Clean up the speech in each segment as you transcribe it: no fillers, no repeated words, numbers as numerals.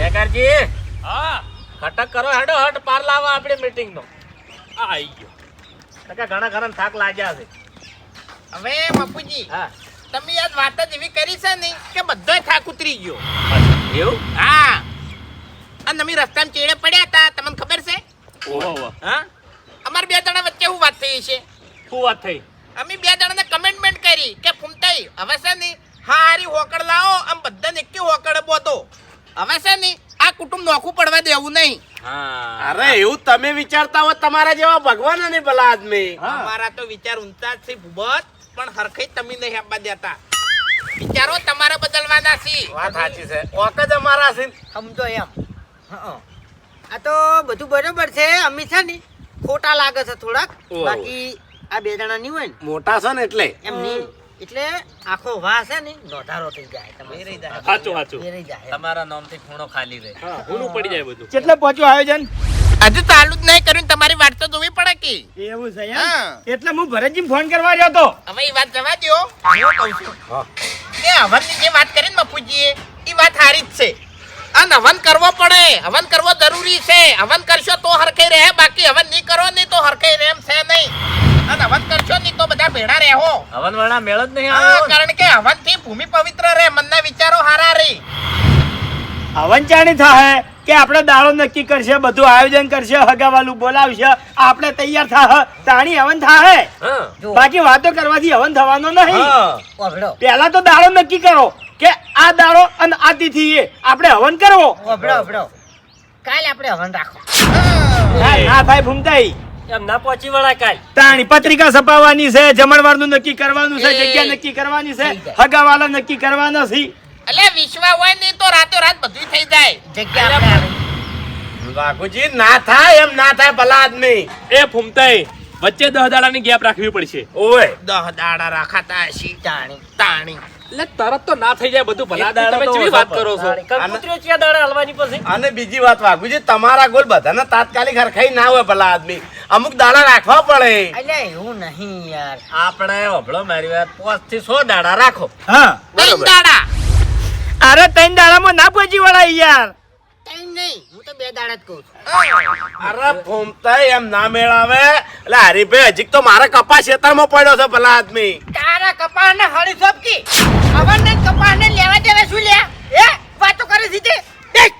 ખેકરજી હા ખટક કરો હેડો હટ પાર લાવો આપણે મીટિંગ નો આઈ ગયો. ઘણા ઘણા થાક લાગ્યા છે. હવે બાપુજી હા તમે યાદ વાત જ એવી કરી છે ને કે બધોય થાક ઉતરી ગયો. એવું હા અને અમે રસ્તામાં ચેડે પડ્યા હતા તમને ખબર છે? ઓહો હા અમાર બે જણા વચ્ચે શું વાત થઈ છે? શું વાત થઈ? અમે બે જણાને કમેન્ટમેન્ટ કરી કે ફૂમતાઈ હવે છે ને હારી હોકડ લાવો આમ બધાને એકી હોકડ બોતો. હવે છે ને આ કુટુંબ નોખું પડવા દેવું નહીં. હા અરે એવું તમે વિચારતા હો તમારા જેવા ભગવાન અને ભલા આદમી. અમારા તો વિચાર ઊંચા જ છે ભૂબત પણ હરખઈ તમે નહીં આપવા દેતા. વિચારો તમારે બદલવાના છે. વાત સાચી છે. ઓક જ અમારા છે. સમજો એમ. આ તો બધું બરોબર છે. અમે છે ને ખોટા લાગે છે થોડાક. ઓહો. બાકી આ બે જણા નહીં હોય ને મોટા છે ને એટલે એમ નહીં. એટલે આખો વાહ છે ને નોધારો થઈ જાય. તમે વેરાઈ જાય. સાચું સાચું. વેરાઈ જાય. તમારા નામથી ખૂણો ખાલી રહે. હા ઘણું પડી જાય બધું. કેટલે પહોંચ્યું આયોજન? હજુ ચાલુ જ નહીં કર્યું ને તમારી વાત તો જોવી પડે કે. એવું છે એમ? હા. એટલે હું ભરતજી ફોન કરવા રહ્યો તો. હવે એ વાત જવા દ્યો. હું કહું છું કે હવનની જે વાત કરી ને બાપુજીએ એ વાત સારી જ છે. અને હવન કરવો પડે, હવન કરવો જરૂરી છે. હવન કરશો તો હરખાઈ રહે, બાકી હવન નહીં કરો નહીં તો હરખાઈ રહે એમ છે નહીં. અને હવન કરશો નહીં તો બધા ભેડા રહેવો. હવન વાળા મેળ જ નહીં હા, આવ્યો. કારણ કે હવન થી ભૂમિ પવિત્ર રહે, મનના વિચારો હારા રહે. હવન ચાણી થાય કે આપણે દાડો નક્કી કરશે, બધું આયોજન કરશે, હગાવાલું બોલાવશે, આપણે તૈયાર થાય તાણી હવન થાય. હા જો બાકી વાતો કરવાથી હવન થવાનો નહીં. હા ઓભળો પહેલા તો દાડો નક્કી કરો કે આ દાડો અને આ તિથિ એ આપણે હવન કરવો. ઓભળો ઓભળો. કાલે આપણે હવન રાખો. ના થાય ફૂમતાઈ. એમ ના પહોંચી વળાય કાલ. તાણી પત્રિકા છપાવવાની છે, જમણવારનું નક્કી કરવાનું છે, એ. જગ્યા નક્કી કરવાની છે, થઈ જાય. હગાવાલા નક્કી કરવાના છે. એટલે વિશ્વા હોય નહીં તો રાતો રાત બધું થઈ જાય. જગ્યા આપણે આવી. વાઘુજી ના થાય એમ ના થાય ભલા આદમી. એ ફૂમતાઈ વચ્ચે 10 દાડાની ગેપ રાખવી પડશે. ઓય 10 દાડા રાખાતા હશી તાણી. તાણી. એટલે તરત તો ના થઈ જાય બધું. ભલા એક દાડો તમે તો કેવી ઓછો વાત પડે. કરો છો? કંકુતરીઓ ચિયા દાડા હલવાની પછી? અને બીજી વાત વાઘુજી તમારા ગોલ બધાને તાત્કાલિક હરખાઈ ના હોય ભલા આદમી. અમુક દાડા રાખવા પડે. એટલે એવું નહીં યાર. આપણે હોભળો મારી વાત 5 થી 100 દાડા રાખો. હા ત્રણ દાડા. અરે 3 દાડામાં ના પહોંચી વળાય યાર. ત્રણ નહીં, હું તો 2 દાડા જ કહું છું. અરે ફોમતાઈ એમ ના મેળાવે. એટલે હરીભાઈ હજી તો મારા કપા ખેતરમાં પડ્યો છે ભલા આદમી. તારા કપાને હળી સોપકી અવનને કપાને લેવા દેવા શું લ્યા? એ વાતો કરે છે તે દેખ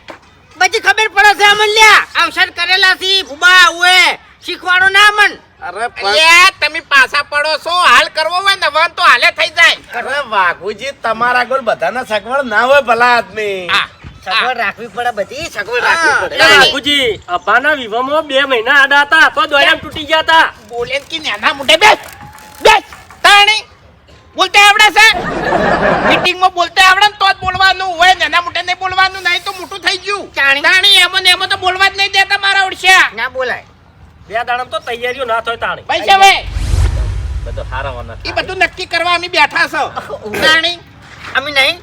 બધી ખબર પડે છે અમન લ્યા. અવસર કરેલા છે ભૂબા ઓએ શીખવાડો ના મન. અરે અલ્યા તમે પાછા પડો છો. હાલ કરવો હોય ને વન તો હાલે થઈ જાય. અરે વાઘુજી તમારા ગોલ બધાને સગવડ ના હોય ભલા આદમી. હા. સગવડ રાખવી પડે, બધી સગવડ રાખવી પડે. હા. બાપુજી અપાના વિવાહમાં 2 મહિના આડા હતા તો દોયમ તૂટી ગયા હતા. બોલે કે નાના મોઢે બેસ બેસ. તાણી બોલતે આવડે છે? મીટિંગમાં બોલતે આવડે ને તો જ બોલવાનું હોય. નાના મોઢે નહીં બોલવાનું, નહીં તો મોટું થઈ ગયું. તાણી એમાં ને એમાં તો બોલવા જ નહીં દેતા મારા ઓળશ્યા. ના બોલાય. 2 દાડામાં તો તૈયારીઓ ના થાય તાણી. પૈસા વે બધો હારાવાના એ બધું નક્કી કરવા અમે બેઠા છો. તાણી અમે નહીં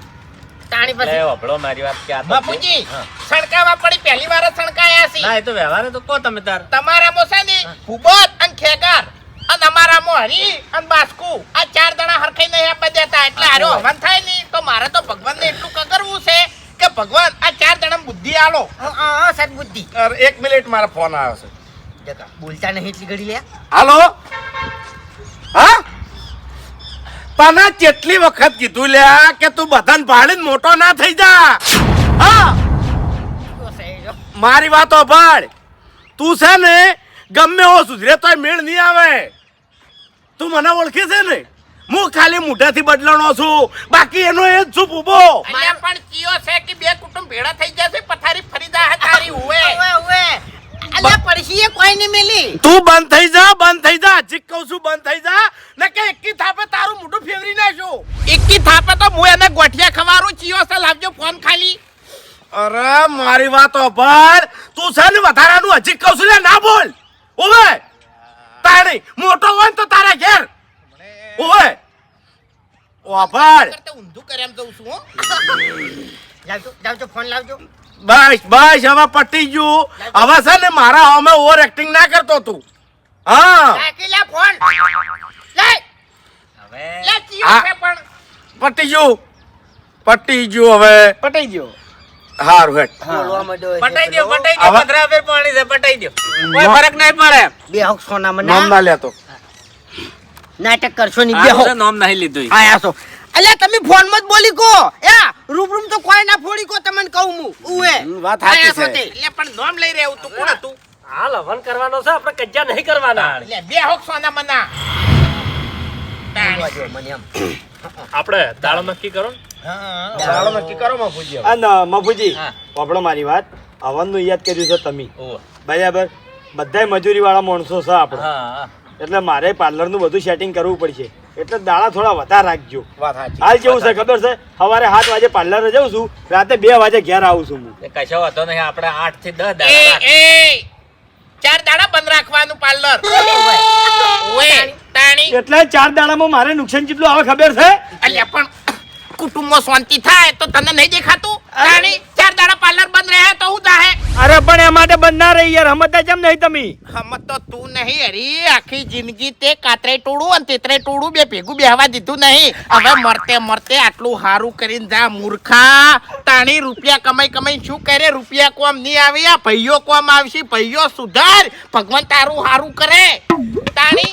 તાણી લે પછી હોભળો મારી વાત કે આ તો- બાપુજી હા. સણકાવા પડી પહેલી વાર જ સણકાયા છે. ના એ તો વ્યવહાર તો કહો તમે તાર. તમારામાં છે ને ભૂબત અને ખેગાર અને અમારામાં હરી અને બાસ્કુ આ 4 જણા હરખાઈ નહીં આપવા દેતા. એટલે હારો હવન થાય ને તો મારે તો ભગવાનને એટલું કગરવું છે કે ભગવાન આ 4 જણા બુદ્ધિ આલો. સદબુદ્ધિ. અરે 1 મિનિટ મારો ફોન આવ્યો છે. જગા બોલતા નહીં એટલી ઘડી લે. હાલો હા તને કેટલી વખત કીધું લ્યા કે તું બધાને ભાળીને મોટો ના થઈ જા. હા મારી વાતો ભાળ. તું છે ને ગમે એવો સુધરે તોય મેળ નહીં આવે. તું મને ઓળખે છે ને? હું ખાલી મોઢાથી બદલાણો છું, બાકી એનો એ જ છું પૂબો. અલ્યા પણ ચિયો છે કે 2 કુટુંબ ભેળા થઈ જશે પથારી ફરી જાય તારી હુએ. ઓવે ઓવે. અલ્યા પડશીએ કોઈ નહીં મેલી. તું બંધ થઈ જા, બંધ થઈ જા. હજી કહું છું બંધ થઈ જા ને કે એકી થાપે તારું મોઢું ફેરવી નાખશું. એકી થાપે તો હું એને ગોઠિયા ખવારું. ચિયો છે લાવજો ફોન ખાલી. અરે મારી વાતો ભાળ. તું છે ને વધારાનું હજી કહું છું લે ના બોલ. ઓવે તાણી મોટો હોય ને તો તારા ઘેર. ઓવે ઓ ભાળ. કરતે ઊંધું કરે એમ જઉં છું હો. લાવજો ફોન લાવજો. બસ બસ હવે પટી ગયું. હવે છે ને મારા સામે ઓવર એક્ટિંગ ના કરતો તું. હા રાખી લે ફોન. લે હવે લે ચિયો છે પણ પટી ગયું, પટી ગયું. હવે પટાઈ ગયો. હારું હેડ બોલવા માંડ્યો છે પટાઈ પેલો. દો પધરા ફેર પાણી છે પટાઈ દો કોઈ ફરક નહીં પડે બે હક સોનામાં નામ ના લેતો નાટક કરશો નહીં બે હક નામ નહીં લીધું આયા છો અલ્યા તમે ફોન માં જ બોલી કો રૂબરૂમ તો કોઈ ના ફોડી કો તમને કહું હું ઉએ વાત સાચી આયા છો છે તે. એટલે પણ નોમ લઈ રહ્યું તું કોણ હતું હાલ હવન કરવાનો છે આપણે કજ્જા નહીં કરવાના એટલે બે હોક સોના મના બોલવા દ્યો મને એમ. આપણે દાડો નક્કી કરો ને. ચાલો નક્કી કરો બાપુજી હવે. અને મફુજી હા. આપણો મારી વાત હવનનું યાદ કર્યું છે તમે ઓહો. બરાબર બધાય મજૂરી વાળા માણસો છે આપણે હા એટલે મારે પાર્લરનું બધું સેટિંગ કરવું પડશે એટલે દાડા થોડા વધારે રાખજો વાત સાચી હાલ કેવું છે ખબર છે સવારે 7 વાગે પાર્લરે જાઉં છું રાતે 2 વાગે ઘેર આવું છું હું એ કશો વાંધો નહીં આપણે 8 થી 10 એ દાડા એ 4 દાડા બંધ રાખવાનું પાર્લર ઓય તાણી એટલે 4 દાડામાં મારે નુકસાન કેટલું આવે ખબર છે અલ્યા પણ કુટુંબમાં શાંતિ થાય તો તને નહીં દેખાતું તાણી 4 દાડા પાર્લર બંધ રહે તો હું જાહે અરે પણ એ માટે બંધ ના રહી યાર સમજતા કેમ નહીં તમે હમત તો તું નહીં હરી આખી જિંદગી તે કાતરે ટોળું અને તેતરે ટોળું બે ભેગું બેહવા દીધું નહીં હવે મરતે મરતે આટલું હારું કરીને જા મૂર્ખા તાણી રૂપિયા કમાઈ કમાઈ શું કરે રૂપિયા કોમ નહીં આવી આ ભઈઓ કોમ આવશે ભઈઓ સુધાર ભગવાન તારું હારું કરે તાણી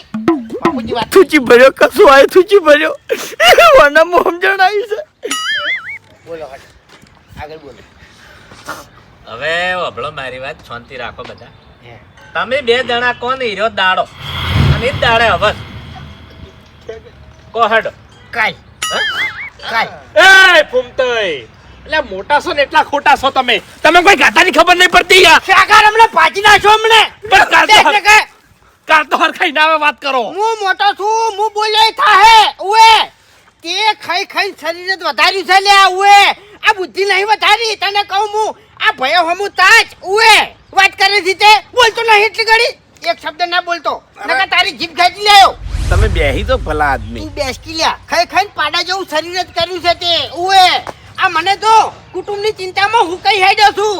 બાપુજી વાત થૂચી ભર્યો કશું આય થૂચી ભર્યો વનામાં સમજણ આવી છે બોલો હટ. આગળ બોલો હવે વભળો મારી વાત શાંતિ રાખો બધા તમે 2 જણા કોણ હીરો દાડો અને ઈ જ દાડે હવે કો હેડો કાલ કાલ એ ફૂમતોય એટલે મોટા છો ને એટલા ખોટા છો તમે કોઈ ગાતાની ખબર નહીં પડતી યાર શાકાર હમણે પાછી નાખો હમણે પણ કાલ તો દેખ દેખ. કાલ તો હરખાઈ ના વાત કરો હું મોટો છું હું બોલ્યો થાહે ઉએ તે ખાઈ ખાઈ શરીર જ વધાર્યું છે લે ઉએ આ બુદ્ધિ નહીં વધારી તને કહું હું આ ભયો હમુ તાજ ઉએ વાત કરે છે તે બોલતો નહીં એટલી ઘડી એક શબ્દ ના બોલતો નકર તારી જીભ ખેંચી લેયો તમે બેહી તો ભલા આદમી તું બેસકી લ્યા ખાઈ ખાઈને પાડા જેવું શરીર જ કર્યું છે તે ઉએ આ મને તો કુટુંબની ચિંતામાં હું કઈ હેડ્યો છું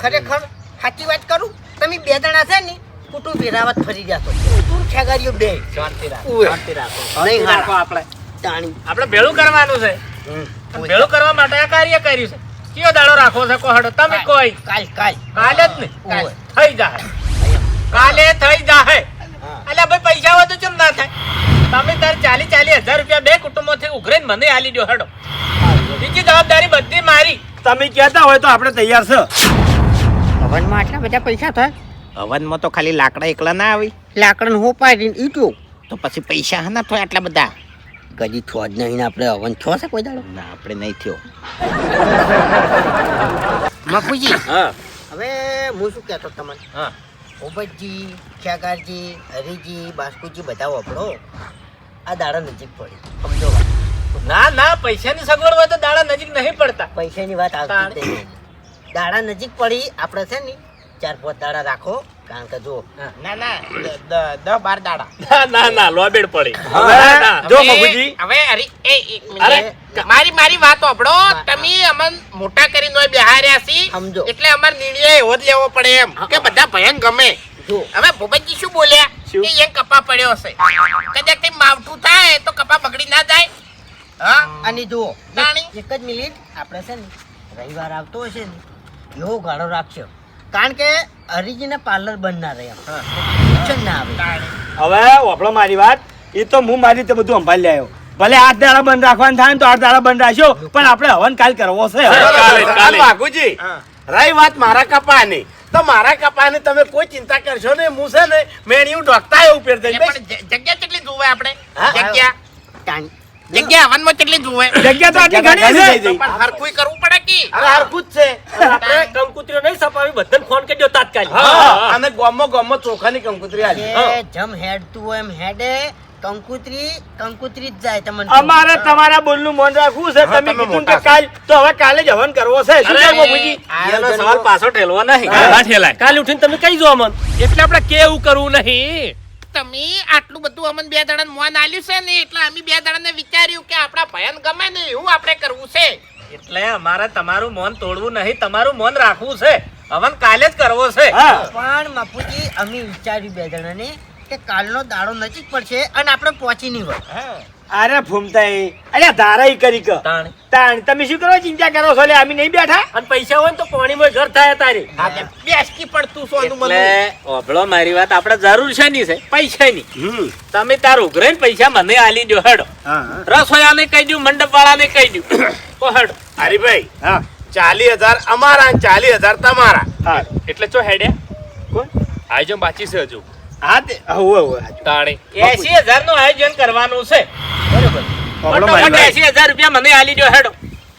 ખરેખર સાચી વાત કરું તમે 2 જણા છે ને કુટુંબ વેરાવત ફરી જશો તું ખેગારીઓ બે શાંતિ રાખો ઉએ. શાંતિ રાખો નહીં રાખો હારા. આપણે તાણી આપણે ભેળું કરવાનું છે અને ભેળું કરવા માટે આ કાર્ય કર્યું છે કયો દાડો રાખો છે કો હેડો તમે કોઈ કાલ કાલ કાલે જ ને કાલ. થઈ જાહે કાલે થઈ જાહે અલ્યા ભાઈ પૈસા હોય તો કેમ ના થાય તમે તાર 40,000 રૂપિયા 2 કુટુંબોથી ઉઘરીને મને હાલી દો હેડો બીજી જવાબદારી બધી મારી તમે કહેતા હોય તો આપણે તૈયાર છે હવનમાં આટલા બધા પૈસા થાય હવનમાં તો ખાલી લાકડા એકલા ના આવી લાકડાને હો પાડીને ઈટું તો પછી પૈસા હા ના થાય આટલા બધા કદી છો જ નહીં ને આપણે હવન છો છે કોઈ દાડો ના આપણે નહીં થયો મફુજી હા હવે હું શું કહેતો તમને હા ઓબતજી ખ્યાગારજી હરીજી બાસ્કુજી બધા વાપરો આ દાડા નજીક પડી સમજો વાત. ના ના પૈસાની સગવડ હોય તો દાડા નજીક નહીં પડતા પૈસાની વાત આવતી જ નહીં. દાડા નજીક પડી આપણે છે ને 4-5 દાડા રાખો કારણ કે જો ના ના 10-12 દાડા ના લોબેડ પડી હવે જો હવે- મફુજી હવે અરે એ એક અરે, મિનિટ મારી વાત સાંભળો તમે અમન મોટા કરીને ઓય બેહાર્યા છી સમજો. એટલે અમાર નિર્ણય એવો જ લેવો પડે એમ કે બધા ભયંક ગમે જો હવે ભૂપતજી શું બોલ્યા શું? કે એક કપા પડ્યો હશે કદાચ કઈ માવઠું થાય તો કપા બગડી ના જાય હા અને જુઓ તાણી. એક જ મિનિટ આપણે છે ને રવિવાર આવતો હશે ને એવો ગાળો રાખશો કારણ કે હરીજીને પાર્લર બંધ ના રહે એમ ટેન્શન ના આવે હવે વાપરો મારી વાત એ તો હું મારી રીતે બધું સંભાળી આવ્યો ભલે 8 દાડા બંધ રાખવાનું થાય ને તો 8 દાડા બંધ રાખ્યો પણ આપણે હવન કાલ કરવો છે કાલે. વાઘુજી રહી વાત મારા કપાની તો મારા કપાની તમે કોઈ ચિંતા કરશો ને હું છે ને મેણિયું ઢોકતા એવું પહેર દઈ પણ જગ્યા કેટલી જોવે આપણે હા? જગ્યા તાણી. જગ્યા હવનમાં કેટલી જોવે જગ્યા તો આટલી ઘણી ઘણી છે થઈ જઈ. પણ હરખું કરવું પડે કે અરે હરખું જ છે આપણે કંકુતરીઓ નહીં સપાવી બધાને ફોન કરી દો તાત્કાલિક હા, અને ગામમાં ચોખાની કંકુતરી આલી કે જમ હેડતું હોય એમ હેડે કંકુતરી જ જાય તમને અમારે તમારા બોલનું મન રાખવું છે હા, તમે તમે કીધું મોટા કે કાલ તો હવે કાલે જ હવન કરવો છે શું અરે, કરવો મફુજી એનો સવાલ પાછો ઠેલવો નહીં હા. ના ઠેલાય કાલે ઉઠીને તમે કઈ જો અમન એટલે આપણે કેવું કરવું નહીં તમે આટલું બધું અમને 2 દાડા મોન આલ્યું છે ને એટલે અમે 2 દાડાને વિચાર્યું કે આપણા ભયન ગમે ને એવું આપણે કરવું છે એટલે અમારે તમારું મન તોડવું નહીં તમારું મન રાખવું છે હવન કાલે જ કરવો છે હા પણ મફુજી અમે વિચાર્યું 2 જણાને કે કાલનો દાડો નજીક પડશે અને આપણે પહોંચી નહીં વળ અરે ફૂમતાઈ અલ્યા ધારાઈ કરી ક તાણી. તાણ તમે શું કરો ચિંતા કરો છો લે અમે નહીં બેઠા અને પૈસા હોય ને તો પાણીમાં ઘર થાય તારે હા તે બેસકી પડતું સોનું મનું. એટલે ઓભળો મારી વાત આપણે જરૂર છે ની છે પૈસાની હમ તમે તાર ઉઘરાઈને પૈસા મને આલી દો હેડો હા રસોયાને કહી દઉં મંડપ વાળાને કહી દઉં કો હેડો હરીભાઈ હા 40,000 અમારા અને 40,000 તમારા. હા એટલે ચો હેડ્યા કોણ આયોજન બાકી છે હજુ હા તે હોવે હોવે તાણી 80,000 નું આયોજન કરવાનું છે આપણો ફટોફટ મારી વાત. 80,000 રૂપિયા મને આલી દો હેડો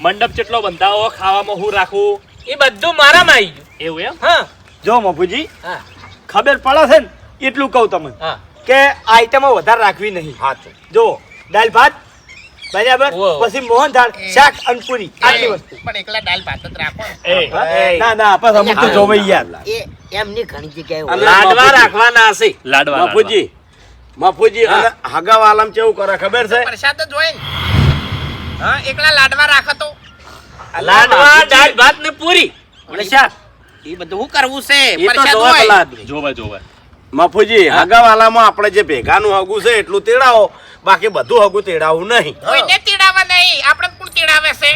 મંડપ કેટલો બંધાવો ખાવામાં હું રાખું એ બધું મારામાં આવી ગયું એવું એમ હા જો મફુજી હા ખબર પડે છે ને એટલું કહું તમને હા કે આઈટમો વધારે રાખવી નહીં હા તો જો દાળ ભાત બરાબર ઓહો. પછી મોહનથાળ શાક અને પૂરી આટલી વસ્તુ પણ એકલા દાલ ભાત જ રાખો ને. એ હા? ના ના આપણે અમુક તો જોવે યાર એ એમની ઘણી જગ્યાએ હોય. અને લાડવા બાપુજી. રાખવાના હશે લાડવા મફુજી અને હગાવાલામ કેવું કરે ખબર છે પ્રસાદ જ હોય ને હા એકલા લાડવા રાખો તો લાડવા દાળ ભાત ને પૂરી અને શાક એ બધું શું કરવું છે એ તો પ્રસાદ જોવા હોય પેલા આદમી. જોવે મફુજી હગાવાલામાં આપણે જે ભેગાનું હગું છે એટલું તેડાવો બાકી બધું હગું તેડાવું નહીં કોઈને તેડાવા નહીં આપણે કોણ તેડાવે છે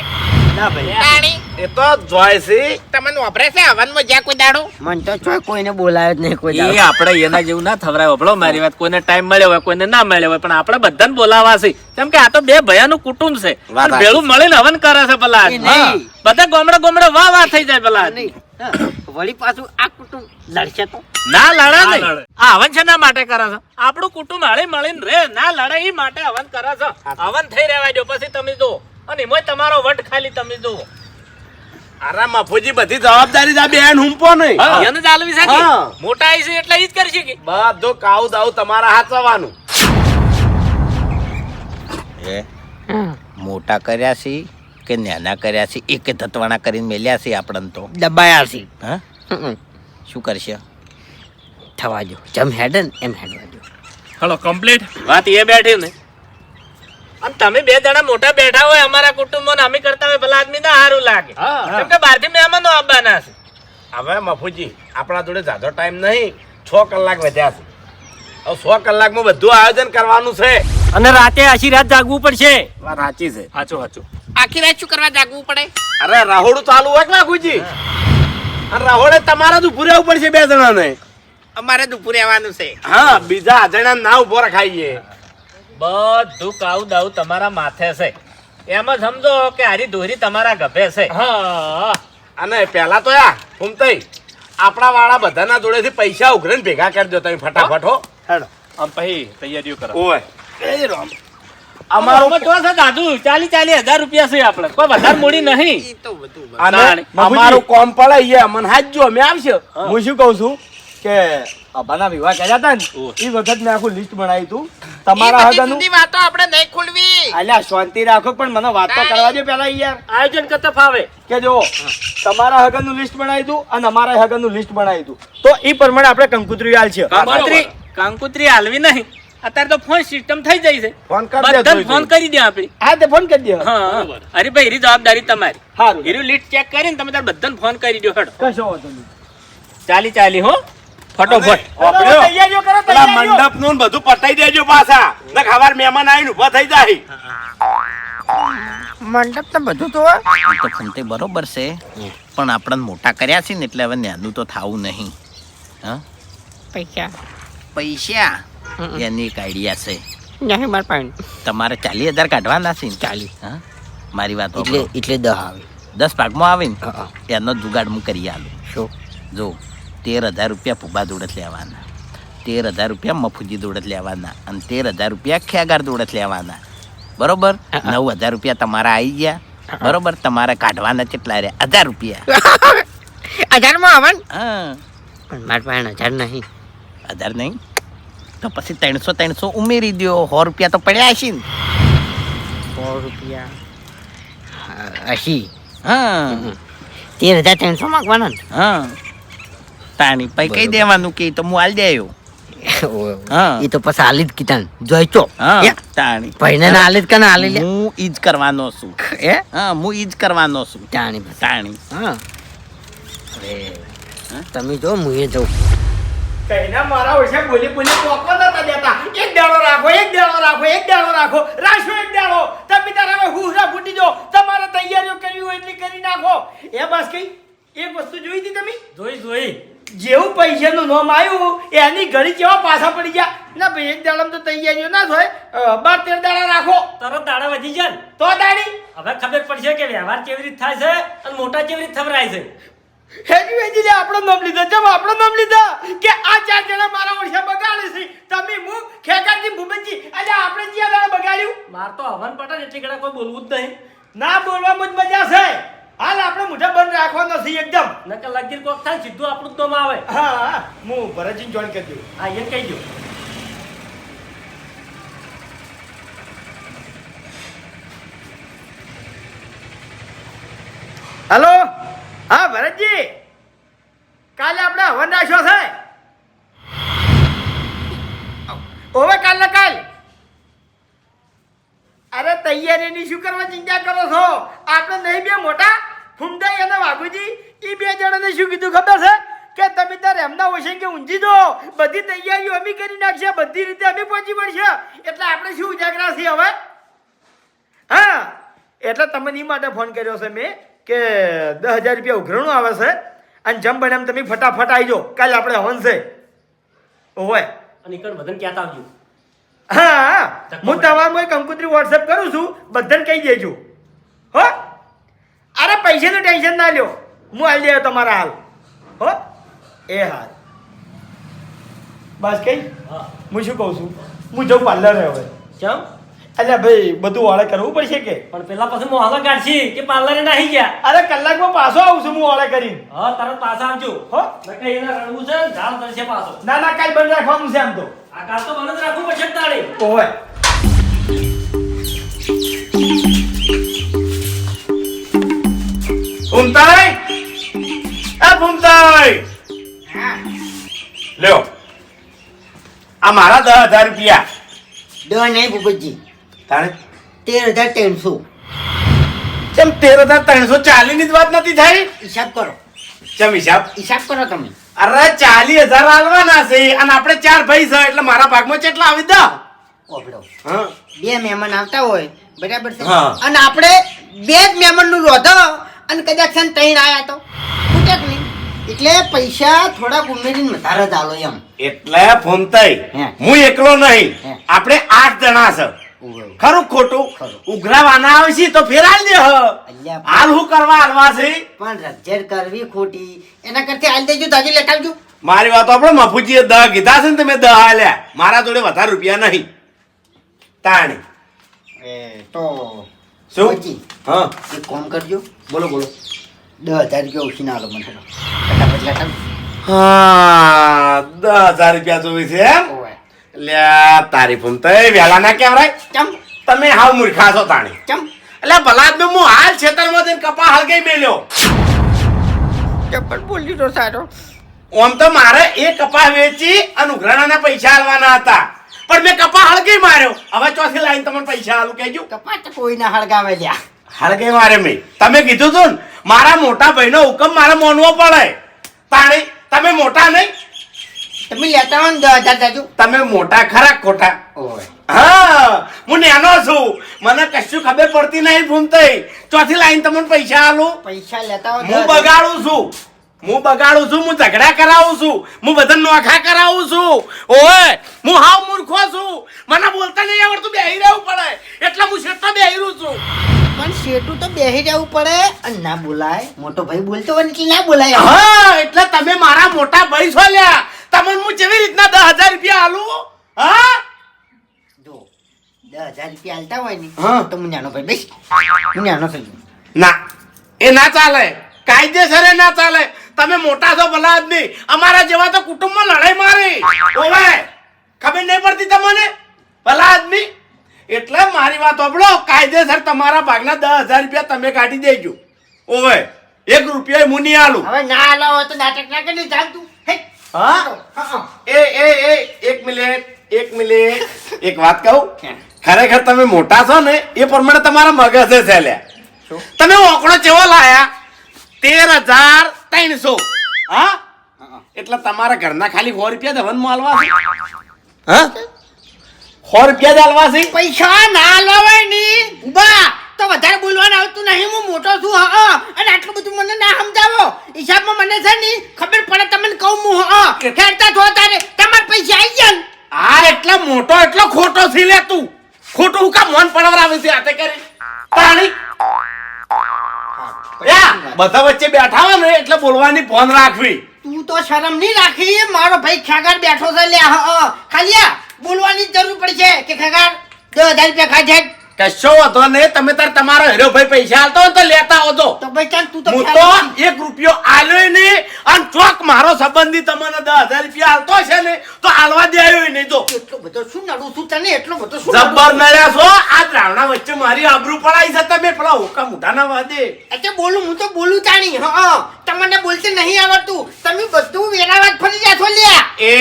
ના ભાઈ તાણી એ તો જોય છે તમને વાપરે છે હવનમાં જ્યાં કોઈ દાડો મન તો ચોય કોઈને બોલાયો જ નહીં કોઈ એ દાડો. આપણે એના જેવું ના થવરાય ઓભળો મારી વાત કોઈને ટાઈમ મળ્યો હોય કોઈને ના મળ્યો હોય પણ આપણે બધાને બોલાવા છે કેમ કે આ તો બે ભયાનું કુટુંબ છે વાત પણ ભેળું મળીને હવન કરે છે પેલા એ નહીં. બધા ગોમડે વાહ થઈ જાય પેલા નહીં. હા. વળી પાછું આ કુટુંબ લડશે તો ના લડે ના નહીં લડે. આ હવન છે ના માટે કરે છે આપણું કુટુંબ હળી મળીને રે ના લડે એ માટે હવન કરે છે હવન થઈ રહેવા દો પછી તમે જુઓ અને એમાંય તમારો વટ ખાલી તમે જુઓ અરે મફુજી બધી જવાબદારી આ બેન હુંપો નહીં એને જ આલવી છે કે? હા. મોટા આઈ છે એટલે ઈ જ કરશે કે બધું કાઉ દાઉ તમારા હાચવાનું મોટા કર્યા છે કે નાના કર્યા છે એક ધતવાણા કરીને મેલ્યા છે આપણને તો દબાયા છે હા શું કરશે થવા દો જેમ હેડે ને એમ હેડવા દો. હલો કમ્પ્લીટ વાત એ બેઠી ને અને તમે બે જણા મોટા બેઠા હોય અમારા કુટુંબમાં અમે કરતા હોય ભલા આદમી ના સારું લાગે કેમ કે બહારથી મહેમાનો આવવાના છે હવે મફુજી આપણા જોડે જાજો ટાઈમ નહીં 6 કલાક વધ્યા છે હવે 100 કલાકમાં બધું આયોજન કરવાનું છે અને રાતે આશી રાત જાગવું પડશે વાત સાચી છે સાચું આખી રાત શું કરવા જાગવું પડે અરે રાહોડું ચાલુ હોય કે વાઘુજી અને રાહોડે તમારા જ ઉભું રહેવું પડશે બે જણાને અમારે દુપુર રહેવાનું છે હા બીજા અજાણ્યા ના ઉભો રખાઈએ બધું કાઉ દાઉ તમારા માથે છે એમ જ સમજો કે હારી દોરી તમારા ગભે છે હા અને પહેલા તો યા ફૂમતાઈ આપણા વાળા બધાના જોડેથી પૈસા ઉઘરીને ભેગા કરી દો તમે ફટાફટ હો હેડો આમ પછી તૈયારીઓ કરો ઓય એ રામ અમારું તો છે દાદુ 40,000 રૂપિયા છે આપણે કોઈ વધારે મૂડી નહીં એ તો બધું અને મફુજી. અમારું કોમ પડે એ અમને હાચજો અમે આવશે હું શું કહું છું કે અભાના વિવાહ કર્યા હતા ને એ વખત મેં આખું લિસ્ટ બનાવ્યું હતું તમારા હગાનું વાતો આપણે નહીં ખુલવી અલ્યા શાંતિ રાખો પણ મને વાત તો કરવા દે પેલા યાર આયોજન કરતા ફાવે કે જો તમારા હગાનું લિસ્ટ બનાવ્યું હતું અને અમારા હગાનું લિસ્ટ બનાવ્યું હતું તો એ પ્રમાણે આપણે કંકુતરી હાલ છે કંકુત્રી હાલવી નહીં અત્યારે તો ફોન સિસ્ટમ થઈ જાય છે ફોન કરી દે બધાને ફોન કરી દે આપણી હા તે ફોન કરી દે હા અરે ભાઈ એની જવાબદારી તમારી સારું હીરું લીટ ચેક કરીને તમે તાર બધાને ફોન કરી દો હેડો કશો વાંધો નહીં. ચાલી હો ફટોફટ બરાબર, તૈયારીઓ કરો પેલા તૈયારીઓ. મંડપ નું બધું પટાઈ દેજો પાછા ને ખબર મહેમાન આવીને ઉભા થઈ જાય મંડપ તો બધું તો તો ફમતે બરોબર છે પણ આપણને મોટા કર્યા છે ને એટલે હવે નાનું તો થાવું નહીં હા પૈસા પૈસા એની એક આઈડિયા છે નહીં માર પાસે તમારે 40,000 કાઢવાના છે ને 40 હા મારી વાત એટલે સાંભળો. એટલે 10 આવે 10 ભાગમાં આવે ને હા. એનો જ જુગાડ હું કરી આલું શું જો 13,000 રૂપિયા ફુબા દોડત લેવાના 13,000 રૂપિયા મફુજી દોડત લેવાના અને 13,000 રૂપિયા ખેગાર દોડત લેવાના બરોબર 9,000 રૂપિયા તમારા આવી ગયા બરોબર તમારે કાઢવાના કેટલા રહ્યા 1,000 રૂપિયા 1000 માં આવન હા પણ માર પાસે 1000 નહીં 1,000 નહીં તો પછી 300 ઉમેરી દો 100 રૂપિયા તો પડ્યા હશે ને 100 રૂપિયા 80 હા 13,300 માંગવાના ને હા તાણી પૈ કઈ દેવાનું કે તો હું હાલ દેયો હા. એ તો પછી હાલી જ કીધા જોઈ ચો હા તાણી ભાઈને ના હાલી જ કને હાલી લે હું ઈ જ કરવાનો છું એ હા હું ઈ જ કરવાનો છું જાણી બસ. તાણી હા અરે તમે જો હું એ જઉં કઈના મારા ઓછા બોલી બોલી પોકો નતા દેતા. એક દાડો રાખો, એક દાડો રાખો, એક દાડો રાખો, રાખો એક દાડો. તમે તારા હવે હુરા ફૂટી જો. તમારે તૈયારીઓ કરવી હોય એટલી કરી નાખો. એ બસ કઈ એક વસ્તુ જોઈ હતી તમે? જોઈ જેવું પૈસાનું નામ આવ્યું એની ઘડી કેવા પાછા પડી ગયા. ના ભાઈ એક દાડામાં તો તૈયારીઓ ના થાય. 12-13 દાડા રાખો તરત દાડા વધી જાય ને. તો દાડી હવે ખબર પડશે કે વ્યવહાર કેવી રીતે થાય છે અને મોટા કેવી રીતે થવરાય છે. હેજી વેજી લે આપણો નામ લીધા. ચમ આપણો નામ લીધા કે આ 4 જણા મારા ઓછા બગાડે છે. તમે હું ખેકાજી ભૂપતજી આજે આપણે જ્યાં દાડા બગાડ્યું. માર તો હવન પટે ને એટલી ઘણા કોઈ બોલવું જ નહીં. ના બોલવામાં જ મજા છે. હાલ આપણે મોઢા બંધ રાખવાનો છે એકદમ. નકર લગીર કોક થાય સીધું આપણું જ નામ આવે. હા હું ભરતજી જોઈન કરી દઉં. હા એ કહી દો. હેલો હા ભરતજી કાલે આપણે હવન રાખ્યો છે. ઓવે કાલ ને કાલ. અરે તૈયારીની શું કરવા ચિંતા કરો છો? આપણે નહીં બે મોટા ફૂમદાઈ અને વાઘુજી એ 2 જણાને શું કીધું ખબર છે કે તમે તાર એમના ઓછે કે ઊંઝી દો. બધી તૈયારીઓ અમે કરી નાખશે, બધી રીતે અમે પહોંચી પડશે. એટલે આપણે શું ઉજાગરા છે હવે? હા એટલે તમને એ માટે ફોન કર્યો છે મેં કે 10,000 રૂપિયા ઉઘરાણું આવે છે અને જમ બને એમ તમે ફટાફટ આવી જાઓ. કાલે આપણે હવન છે. ઓવે અને ઈકણ બધાને કહેતા આવજો. હા હું તમારું એક કંકોત્રી વોટ્સએપ કરું છું, બધાને કહી દેજો હો. અરે પૈસાનું ટેન્શન ના લ્યો, હું આવી દઉં તમારા હાલ હો. એ હાલ બસ કઈ હા હું શું કહું છું, હું જાઉં પાર્લર હવે. કેમ? અલ્યા ભાઈ બધું વાળે કરવું પડશે કે? પણ પેલા પછી મોહલા કાઢશી કે પાર્લરે નાહી ગયા. અરે કલાકમાં પાછો આવું છું હું વાળે કરીને હા તરત પાછા આવજો. હો. નકર એને રડવું છે ઝાડ કરશે પાછો. ના ના કાલ બંધ રાખવાનું છે આમ તો. આ કાલ તો મને જ રાખવું પડશે તાળી. ઓવે ભૂમતાઈ એ ભૂમતાઈ લ્યો આ મારા 10,000 રૂપિયા. દો નહીં ભૂપતજી, તાણે 13,300 કેમ 13,340 ની જ વાત નથી થઈ? હિસાબ કરો, ચમ હિસાબ? હિસાબ કરો તમે. અરે 40,000 આલવાના છે અને આપણે 4 ભાઈ છે એટલે મારા ભાગમાં કેટલા આવી દા? ઓફડો હા 2 મહેમાન આવતા હોય બરાબર છે, હા. અને આપણે 2 જ મહેમાન નું રોધો અને કદાચ છે ને 3 આયા તો ખૂટે કે નહીં. એટલે પૈસા થોડાક ઉમેરીને વધારે જ આલો એમ. એટલે ભૂમતાઈ હે. હું એકલો નહીં, હે. આપણે 8 જણા છે. ખરું ખોટું? ખરું. ઉઘરાવાના આવશે તો ફેરાઈ દે. અલ્યા હાલ હું કરવા હાલવા છે? પણ રજ્જર કરવી ખોટી, એના કરતા હાલ દેજો તાજી લેતા આવજો. મારી વાત આપણે મફુજીએ 10 કીધા છે ને તમે 10 આલ્યા. મારા જોડે વધારે રૂપિયા નહીં. તાણી તો શું? ભૂપતજી, હા એક કામ કરજો, બોલો બોલો. 10,000 રૂપિયા ઉછીને આલો મને હેડો. ફટાફટ લેતા આવજો. હા 10,000 રૂપિયા જોઈ છે એમ? ઓવે. લ્યા તારી ભૂમતાઈ વહેલા ના કહેવાય. ચમ તમે હાવ મૂર્ખા છો તાણી. ચમ એટલે ભલા આદમી હું હાલ ખેતરમાં જઈને કપા હળગાઈ મેલ્યો. ચપ્પલ બોલ્યું તો સારો. આમ તો મારે એ કપા વેચી અને ઉઘરાણાના પૈસા આલવાના હતા પણ મેં કપા હળગાઈ માર્યો. હવે ચોથી લાઈન તમને પૈસા આલું કહેજો. કપાટ તો કોઈ ના હળગાવે લ્યા. હળગાઈ મારે મેં. તમે કીધું તું ને મારા મોટા ભાઈનો હુકમ મારે માનવો પડે. તાણી તમે મોટા નહીં? તમે લેતા હો ને 10,000 જાજુ. તમે મોટા ખરા ખોટા? ઓવે. હા હું નેનો છું, મને કશું ખબર પડતી નહીં ભૂમતાઈ. ચોથી લાઈન તમને પૈસા આલું. પૈસા લેતા હો હું બગાડું છું, હું ઝઘડા કરાવું છું, હું બધા નોખા કરાવું છું. ઓય હું હાવ મૂર્ખો છું, મને બોલતા નહીં આવડતું, બેહી રહેવું પડે એટલે હું શેઠો બેહી રહ્યું છું. પણ શેઠું તો બેહી રહેવું પડે અને ના બોલાય. મોટો ભાઈ બોલતો હોય ને એટલે ના બોલાય. હા એટલે તમે મારા મોટા ભાઈ છો લ્યા. તમને હું કેવી રીતના 10,000 રૂપિયા આલું? હા જો 10,000 રૂપિયા આલતા હોય ને હા. તો હું નાનો ભાઈ બેસ, હું નાનો થઈ ગયો. ના એ ના ચાલે, કાયદેસર ના ચાલે. તમે મોટા છો ભલા આદમી, અમારા જેવા તો કુટુંબમાં લડાઈ મારી. ઓવે ખબર નહીં પડતી તમને ભલા આદમી? એટલે મારી વાત સાંભળો, કાયદેસર તમારા ભાગના 10,000 રૂપિયા તમે કાઢી દેજો. ઓવે 1 રૂપિયા હું નહીં આલું. હવે ના આલો હોય તો નાટક ના કરી ચાલ તું. હે હા એક મિનિટ એક વાત કહું. ખરેખર તમે મોટા છો ને એ પ્રમાણે તમારા મગજ છે લ્યા. તમે ઓકડો ચેવો લાયા? 13,300. હા એટલે તમારા ઘરના ખાલી 100 રૂપિયા દવનમાં આલવા છે હા 100 રૂપિયા જ આલવા છે પૈસા ના લવાય ની ઉભા તો વધારે બોલવાનું આવતું નહીં હું મોટો છું હા અને આટલું બધું મને ના સમજાવો હિસાબમાં મને છે ને ખબર પડે તમને કહું હું હા ખેડતા થો તારે તમારા પૈસા આવી ગયા ને આ એટલો મોટો એટલો ખોટો છે લે તું ખોટું હું કા મોન પડવરાવે છે આતે કરી પાણી બધા વચ્ચે બેઠા હોય ને એટલે બોલવાની ફોન રાખવી તું તો શરમ નહીં રાખી મારો ભાઈ ખેગાર બેઠો છે લે ખાલી બોલવાની જ જરૂર પડશે કે ખેગાર 10,000 રૂપિયા ખાઈ કશો વાંધો નહીં તમે તાર તમારો હેરો ભાઈ પૈસા આલતો હોય તો લેતા આવજો તો ભાઈ ચાલ તું તો હું તો 1 રૂપિયો આલ્યો નહીં અને ચોક મારો સંબંધી તમને 10,000 રૂપિયા આલતો છે ને તો આલવા દે આવ્યો નહીં તો એટલો બધો શું નડું છું તને એટલો બધો શું જબ્બર નડ્યા છો આ દ્રાવણા વચ્ચે મારી આબરૂ પડાઈ છે તમે પેલા હોકા મુઠાના વાદે એટલે બોલું હું તો બોલું તાણી હા તમને બોલતે નહીં આવડતું તમે બધું વેરાવાત ફરી જાશો લ્યા એ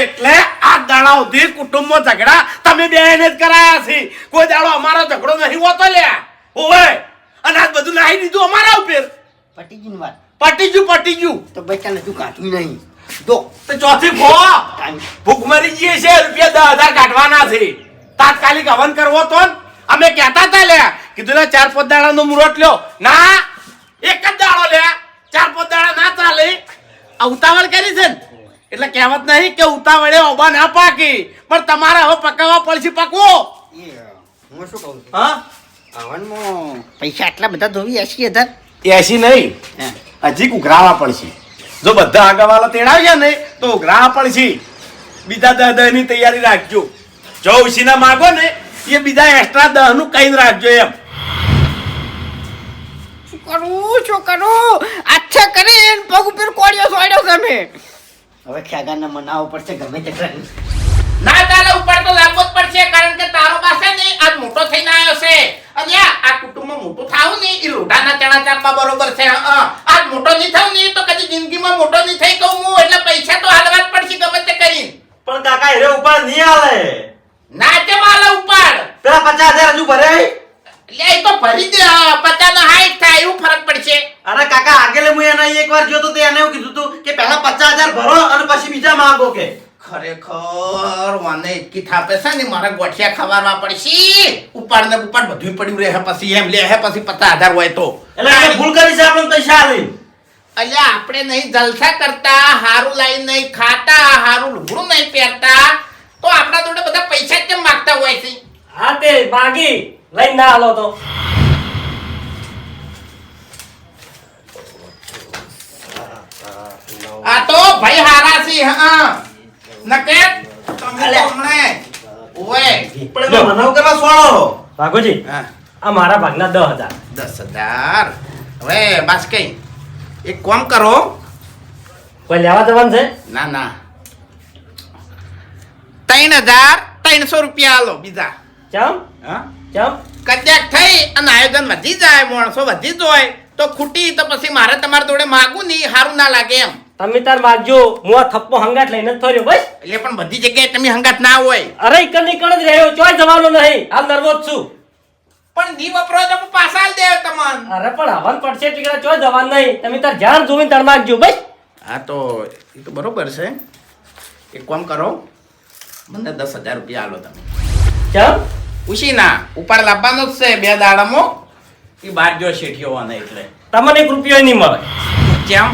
એટલે આ દાડા સુધી કુટુંબમાં ઝઘડા તમે બેને જ કરાયા છે કોઈ દાડો અમારો ઝઘડો નહીં હોતો લ્યા ઓવે અને આ બધું લાવી દીધું અમારા ઉપર પટીજીની વાત પટી ગયું તો ભાઈ તને તું કાઢું નહીં જો તો ચોથી ભૂખ મરી જઈએ છે રૂપિયા 10,000 કાઢવાના છે તાત્કાલિક હવન કરવો તો ને અમે કહેતા હતા લ્યા કીધું લે 4-5 દાડાનો મુહૂર્ત લ્યો ના એક જ દાડો લ્યા 4-5 દાડા ના ચાલે આ ઉતાવળ કરી છે ને એટલે કહેવત નહીં કે ઉતાવળે ઓબા ના પાકી પણ તમારે હવે પકાવવા પડશે પકવો હું શું કહું હા હવનમાં પૈસા આટલા બધા ધોવી 80,000 80 નહીં હજી ઉઘરાવા પડશે જો બધા આગળવાળા તેડાવ્યા ને તો ઉઘરાવા પડશે બીજા 10 ની તૈયારી રાખજો જો ઉસીના માગો ને એ બીજા એક્સ્ટ્રા 10 નું કઈ રાખજો એમ શું કરું આચ્છા કરીને પગ ઉપર કોળિયો સોડ્યો છે મેં હવે ખ્યાગાને મનાવવો પડશે ગમે તે કરીને ના તારે ઉપર તો લાવવો જ પડશે કારણ કે તારો પાસે ને આજ મોટો થઈને આવ્યો છે અને આ કુટુંબમાં મોટું થાવું ને એ લોઢાના ચણા ચાપમાં બરોબર છે આજ મોટો નહીં થાવ ને તો કદી જિંદગીમાં મોટો નહીં થઈ કહું હું એટલે પૈસા તો હાલવા જ પડશે ગમે તે કરીને પણ કાકા હેરે ઉપર નહીં આવે ના તે માલા ઉપર પેલા 50,000 હજુ ભરે લે એ તો ભરી દે 50 ના 60 થાય એવું ફરક પડશે અરે કાકા આગળ હું એના એકવાર ગયો તો એને એવું કીધું તું કે પહેલા 50,000 ભરો અને પછી બીજા માંગો કે ખરેખર વાને એટલી થાપે છે ને મારા ગોઠિયા ખવારવા પડશે ઉપર ને ઉપર બધું પડ્યું રહે પછી એમ લે હે પછી 50,000 હોય તો એટલે આપણે ભૂલ કરી છે આપણે પૈસા આલી અલ્યા આપણે નહીં જલસા કરતા હારું લાઈ નહીં ખાતા હારું લુગડું નહીં પહેરતા તો આપણા જોડે બધા પૈસા કેમ માંગતા હોય છે હા તે માગી લઈ ના આલો તો આ તો ભાઈ હારા છે હા નકે તમે તો હમણે ઓય પણ મનાવ કરવા સોળો ભાગોજી હા આ મારા ભાગના 10,000 10,000 હવે બસ કઈ એક કામ કરો કોઈ લેવા જવાનું છે ના ના 3,300 રૂપિયા આલો બીજા ચમ હા ચમ કદાચ થઈ અને આયોજન વધી જાય માણસો વધી જાય તો ખૂટી તો પછી મારે તમારા જોડે માગું નહીં સારું ના લાગે એમ તમે તાર માગજો હું આ થપ્પો હંગાટ લઈને જ ફર્યો બસ એટલે પણ બધી જગ્યાએ તમે હંગાત ના હોય અરે ઈકડ નીકળ જ રહ્યો ચોય જવાનો નહીં હાલ નર્વસ છું પણ ની વપરો તો પાછા આલ દેવ તમન અરે પણ હવન પડશે ટીકડા ચોય જવાનું નહીં તમે તાર જાણ જોઈને તાર માગજો બસ હા તો એ તો બરોબર છે એક કામ કરો મને 10,000 રૂપિયા આલો તમે ચમ ઉશીના ઉપર લાવવાનો જ છે 2 દાડામાં એ બાર જો શેઠિયો વાને એટલે તમને 1 રૂપિયો નહીં મળે કેમ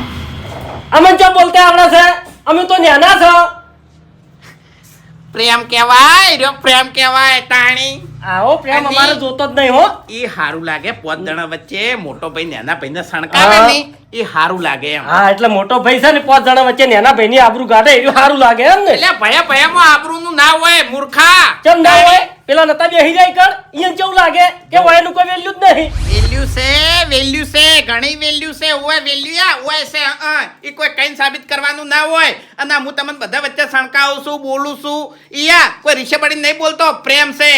અમે જો બોલતા આવડે છે અમે તો નાના છો પ્રેમ કહેવાય રહ્યો પ્રેમ કહેવાય તાણી આવો પ્રેમ અમારે જોતો જ નહીં હો એ હારું લાગે 5 જણા વચ્ચે મોટો ભાઈ નાના ભાઈને સણકાવે ને એ હારું લાગે એમ હા એટલે મોટો ભાઈ છે ને 5 જણા વચ્ચે નાના ભાઈની આબરૂ કાઢે એવું સારું લાગે એમ ને એટલે ભયા ભયામાં આબરૂનું ના હોય મૂર્ખા ચમ ના હોય પેલા નતા બેહી જાય કર ઈયન કેવું લાગે કે વયનું કોઈ વેલ્યુ જ નહીં વેલ્યુ છે ઘણી વેલ્યુ છે ઓય વેલ્યુ ઓય છે એ કોઈ કઈ સાબિત કરવાનું ના હોય અને હું તમને બધા વચ્ચે સણકાવું છું બોલું છું ઈયા કોઈ રીશે પડીને નહીં બોલતો પ્રેમ છે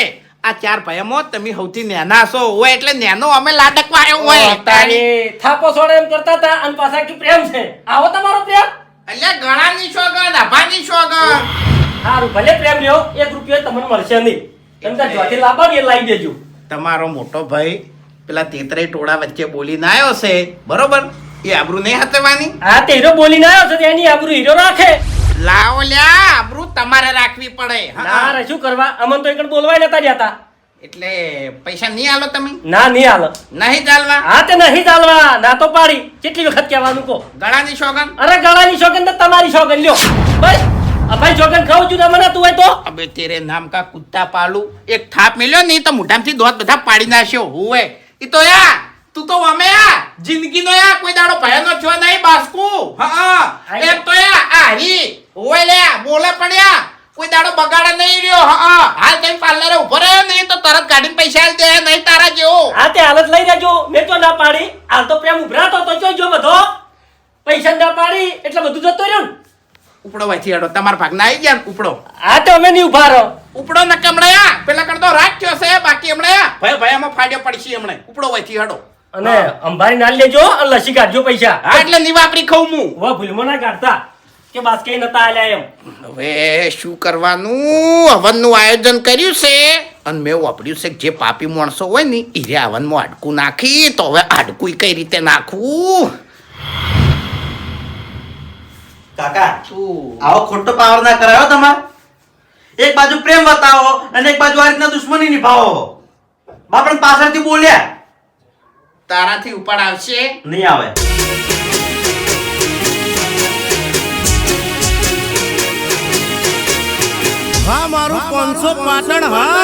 આ 4 ભાઈઓમાં તમે સૌથી નાના છો હોય એટલે નાનો અમે લાડકવા આવ્યો હોય તારી થાપો છોડે એમ કરતા હતા અને પાછા કે પ્રેમ છે આવો તમારો પ્રેમ એટલે ગણાની સોગન આભાની સોગન સારું ભલે પ્રેમ રહ્યો 1 રૂપિયો તમને મળશે નહીં તમે તાર જોથી લાવો ને એ લાવી દેજો તમારો મોટો ભાઈ પેલા તેતરે ટોળા વચ્ચે બોલીને આવ્યો છે બરોબર એ આબરૂ નહીં હતવાની. હા તે હીરો બોલીને આવ્યો છે તો એની આબરૂ હીરો રાખે. લાવો લ્યા, આબરૂ તમારે રાખવી પડે. હા. ના રે શું કરવા, અમન તો એકણ બોલવાય નતા જતા. એટલે પૈસા નહીં આલો તમે? ના નહીં હાલ. નહીં ચાલવા? હા તે નહીં ચાલવા, ના તો પાડી. કેટલી વખત કહેવાનું કો? ગળાની સોગન? અરે ગળાની સોગન તો તમારી સોગન લ્યો. બસ અભાઈ સોગન ખાવું છું મને તું હોય તો. અબે તેરે નામ કા કુત્તા પાલું. એક થાપ મેલ્યો નહીં તો મોઢામાંથી દોત બધા પાડી નાખ્યો. હુએ ઈ તો યા તું તો અમે યા જિંદગીનો યા કોઈ દાડો ભયનો છો નહીં બાસ્કુ. હા એમ તો યા આહી હુએ લે બોલે પણ યા કોઈ દાડો બગાડે નહીં રહ્યો. હા હાલ કઈ પાર્લરે ઉભો રહ્યો નહીં તો તરત ગાડીને પૈસા આલ દે નહીં તારા જેવો. હા તે હાલત લઈ રહેજો. મેં તો ના પાડી. હાલ તો પ્રેમ ઉભરાતો તો જોઈજો બધો. પૈસા ના પાડી એટલે બધું જતો રહ્યો ને. ઉપડો વાથી હેડો તમારા ભાગના આવી ગયા ને ઉપડો. હા તો અમે નહીં ઉભા રહો. ઉપડો નકે હમણાં યા પેલા કરતો રાખ્યો છે બાકી હમણાં યા ભય ભયામાં ફાડ્યો પડશે હમણાં. ઉપડો વાથી હેડો. અને અંબારી ના લેજો અને લસી કાઢજો પૈસા. હા એટલે ની વાપરી ખાઉં હું. વા ભૂલમાં ના કાઢતા કે બાસ કઈ નતા આલ્યા એમ. હવે શું કરવાનું? હવનનું આયોજન કર્યું છે અને મેં વાપર્યું છે કે જે પાપી માણસો હોય ને એ હવનમાં હાડકું નાખી તો હવે હાડકું કઈ રીતે નાખવું? કાકા આવો ખોટો પાવર ના કરાયો તમારે. એક બાજુ પ્રેમ બતાવો અને એક બાજુ આ રીતના દુશ્મની નિભાવો. બાપણ પાછળથી બોલ્યા તારાથી ઉપાડ આવશે? નહીં આવે. હા મારું 500 પાટણ હા.